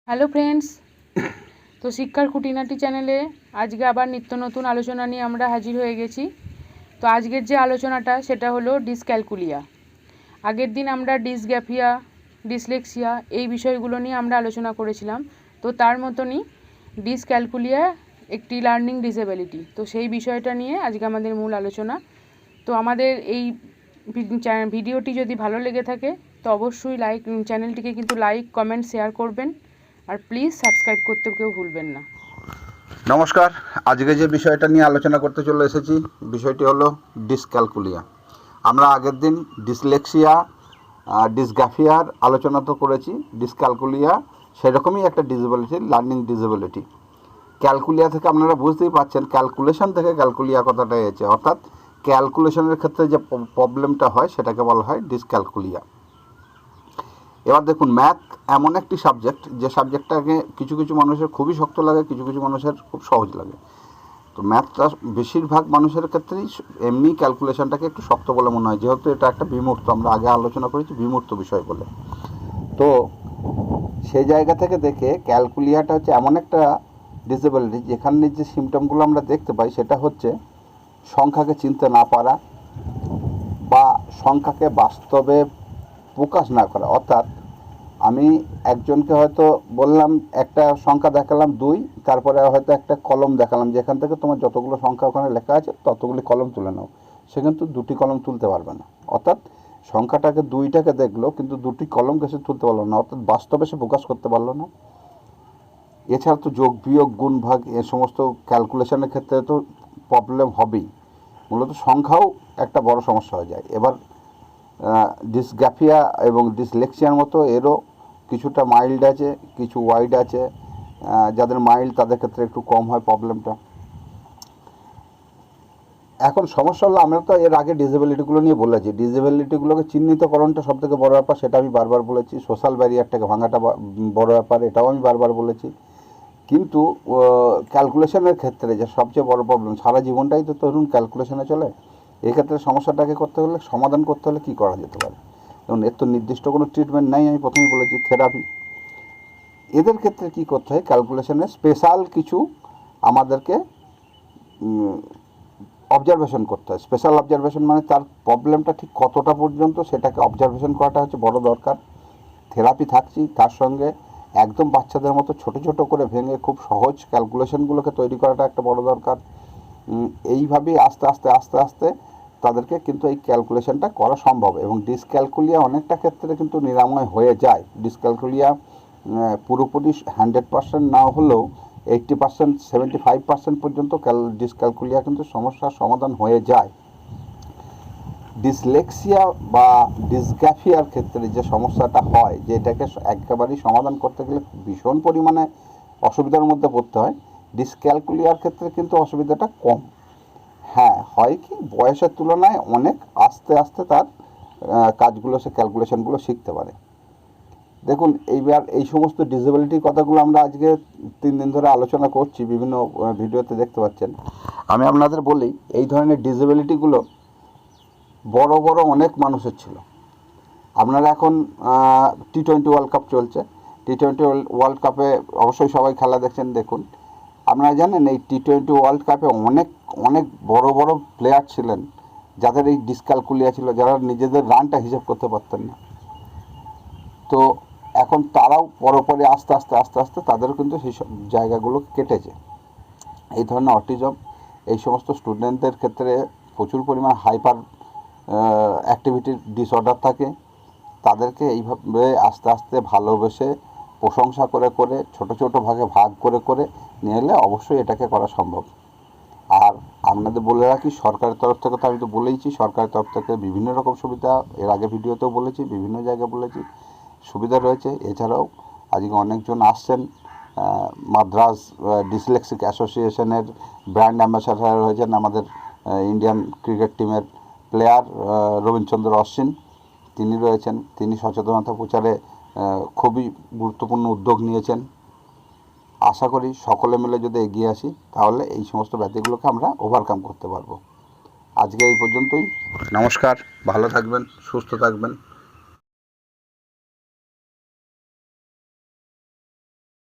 Hello friends, তো শিক্ষার খুঁটিনাটি চ্যানেলে আজকে আবার নিত্য নতুন আলোচনা নিয়ে আমরা হাজির হয়ে গেছি। তো আজকের যে আলোচনাটা সেটা হলো ডিসক্যালকুলিয়া। আগের দিন আমরা ডিসগ্রাফিয়া, ডিসলেক্সিয়া এই বিষয়গুলো নিয়ে আমরা আলোচনা করেছিলাম। তো তার মতনই ডিসক্যালকুলিয়া একটি লার্নিং ডিসেবিলিটি, তো সেই বিষয়টা নিয়ে আজকে আমাদের মূল আলোচনা। তো আমাদের এই ভিডিওটি যদি ভালো লেগে থাকে তো অবশ্যই চ্যানেলটিকে কিন্তু লাইক, কমেন্ট, শেয়ার করবেন, আর প্লিজ সাবস্ক্রাইব করতে কেউ ভুলবেন না। নমস্কার। আজকে যে বিষয়টা নিয়ে আলোচনা করতে চলে এসেছি, বিষয়টি হলো ডিসক্যালকুলিয়া। আমরা আগের দিন ডিসলেক্সিয়া, ডিসগ্রাফিয়ার আলোচনা তো করেছি। ডিসক্যালকুলিয়া সেরকমই একটা ডিসেবিলিটি, লার্নিং ডিসেবিলিটি। ক্যালকুলিয়া থেকে আপনারা বুঝতেই পারছেন, ক্যালকুলেশন থেকে ক্যালকুলিয়া কথাটা এসেছে, অর্থাৎ ক্যালকুলেশনের ক্ষেত্রে যে প্রবলেমটা হয় সেটাকে বলা হয় ডিসক্যালকুলিয়া। এবার দেখুন, ম্যাথ এমন একটি সাবজেক্ট যে সাবজেক্টটাকে কিছু কিছু মানুষের খুবই শক্ত লাগে, কিছু কিছু মানুষের খুব সহজ লাগে। তো ম্যাথটা বেশিরভাগ মানুষের ক্ষেত্রেই এমনি ক্যালকুলেশনটাকে একটু শক্ত বলে মনে হয়, যেহেতু এটা একটা বিমূর্ত, আমরা আগে আলোচনা করেছি বিমূর্ত বিষয় বলে। তো সেই জায়গা থেকে দেখে ক্যালকুলিয়াটা হচ্ছে এমন একটা ডিসেবিলিটি যেখানে যে সিমটমগুলো আমরা দেখতে পাই সেটা হচ্ছে সংখ্যাকে চিনতে না পারা বা সংখ্যাকে বাস্তবে প্রকাশ না করা। অর্থাৎ আমি একজনকে হয়তো বললাম, একটা সংখ্যা দেখালাম 2, তারপরে হয়তো একটা কলম দেখালাম যেখান থেকে তোমার যতগুলো সংখ্যা ওখানে লেখা আছে ততগুলি কলম তুলে নাও, সে কিন্তু 2টি কলম তুলতে পারবে না। অর্থাৎ সংখ্যাটাকে 2টাকে দেখলো কিন্তু 2টি কলমকে সে তুলতে পারলো না, অর্থাৎ বাস্তবে সে প্রকাশ করতে পারলো না। এছাড়া তো যোগ, বিয়োগ, গুণ, ভাগ এ সমস্ত ক্যালকুলেশনের ক্ষেত্রে তো প্রবলেম হবেই। মূলত সংখ্যাও একটা বড় সমস্যা হয়ে যায়। এবার ডিসগ্রাফিয়া এবং ডিসলেক্সিয়ার মতো এরও কিছুটা মাইল্ড আছে, কিছু ওয়াইড আছে। যাদের মাইল্ড তাদের ক্ষেত্রে একটু কম হয় প্রবলেমটা। এখন সমস্যা হলো, আমরা তো এর আগে ডিসেবিলিটিগুলো নিয়ে বলেছি, ডিসেবিলিটিগুলোকে চিহ্নিতকরণটা সবথেকে বড় ব্যাপার, সেটা আমি বারবার বলেছি। সোশ্যাল ব্যারিয়ারটাকে ভাঙাটা বড় ব্যাপার, এটাও আমি বারবার বলেছি। কিন্তু ক্যালকুলেশনের ক্ষেত্রে যে সবচেয়ে বড় প্রবলেম, সারা জীবনটাই তো ধরুন ক্যালকুলেশনে চলে, এক্ষেত্রে সমস্যাটাকে করতে হলে, সমাধান করতে হলে কী করা যেতে পারে? এবং এর তো নির্দিষ্ট কোনো ট্রিটমেন্ট নাই, আমি প্রথমেই বলেছি থেরাপি। এদের ক্ষেত্রে কী করতে হয়, ক্যালকুলেশনে স্পেশাল কিছু আমাদেরকে অবজারভেশন করতে হয়। স্পেশাল অবজারভেশন মানে তার প্রবলেমটা ঠিক কতটা পর্যন্ত সেটাকে অবজারভেশন করাটা হচ্ছে বড় দরকার। থেরাপি থাকছি, তার সঙ্গে একদম বাচ্চাদের মতো ছোট ছোট করে ভেঙে খুব সহজ ক্যালকুলেশনগুলোকে তৈরি করাটা একটা বড় দরকার। এইভাবেই আস্তে আস্তে আস্তে আস্তে তাদেরকে কিন্তু এই ক্যালকুলেশনটা করা সম্ভব। এবং ডিসক্যালকুলিয়া অনেকটা ক্ষেত্রে কিন্তু নিরাময় হয়ে যায়। ডিসক্যালকুলিয়া পুরোপুরি 100% না হলেও 80%, 75% পর্যন্ত ডিসক্যালকুলিয়া কিন্তু সমস্যার সমাধান হয়ে যায়। ডিসলেক্সিয়া বা ডিসগ্রাফিয়ার ক্ষেত্রে যে সমস্যাটা হয়, যে এটাকে একেবারেই সমাধান করতে গেলে ভীষণ পরিমাণে অসুবিধার মধ্যে পড়তে হয়, ডিসক্যালকুলিয়ার ক্ষেত্রে কিন্তু অসুবিধাটা কম। হ্যাঁ, হয় কি, বয়সের তুলনায় অনেক আস্তে আস্তে তার কাজগুলো, সে ক্যালকুলেশনগুলো শিখতে পারে। দেখুন, এইবার এই সমস্ত ডিসেবিলিটির কথাগুলো আমরা আজকে 3 দিন ধরে আলোচনা করছি, বিভিন্ন ভিডিওতে দেখতে পাচ্ছেন। আমি আপনাদের বলি, এই ধরনের ডিসেবিলিটিগুলো বড় বড় অনেক মানুষের ছিল। আপনারা এখন T20 ওয়ার্ল্ড কাপ চলছে, T20 ওয়ার্ল্ড কাপে অবশ্যই সবাই খেলা দেখছেন। দেখুন, আপনারা জানেন এই T20 ওয়ার্ল্ড কাপে অনেক অনেক বড় বড় প্লেয়ার ছিলেন যাদের এই ডিসক্যালকুলিয়া ছিল, যারা নিজেদের রানটা হিসেব করতে পারতেন না। তো এখন তারাও পরপরে আস্তে আস্তে আস্তে আস্তে তাদেরও কিন্তু সেই সব জায়গাগুলো কেটেছে। এই ধরনের অটিজম, এই সমস্ত স্টুডেন্টদের ক্ষেত্রে প্রচুর পরিমাণ হাইপার অ্যাক্টিভিটির ডিসঅর্ডার থাকে। তাদেরকে এইভাবে আস্তে আস্তে ভালোবেসে, প্রশংসা করে করে, ছোট ছোট ভাগে ভাগ করে করে নিয়ে এলে অবশ্যই এটাকে করা সম্ভব। আর আপনাদের বলে রাখি, সরকারের তরফ থেকে তো আমি তো বলেইছি, সরকারের তরফ থেকে বিভিন্ন রকম সুবিধা, এর আগে ভিডিওতেও বলেছি, বিভিন্ন জায়গায় বলেছি, সুবিধা রয়েছে। এছাড়াও আজকে অনেকজন আসছেন, মাদ্রাস ডিসলেক্সিক অ্যাসোসিয়েশনের ব্র্যান্ড অ্যাম্বাসাডার হয়েছেন আমাদের ইন্ডিয়ান ক্রিকেট টিমের প্লেয়ার রবীন্দ্রচন্দ্র অশ্বিন, তিনি রয়েছেন। তিনি সচেতনতা প্রচারে খুবই গুরুত্বপূর্ণ উদ্যোগ নিয়েছেন। আশা করি সকলে মিলে যদি এগিয়ে আসি তাহলে এই সমস্ত ব্যাধিগুলোকে আমরা ওভারকাম করতে পারবো। আজকে এই পর্যন্তই। নমস্কার, ভালো থাকবেন, সুস্থ থাকবেন।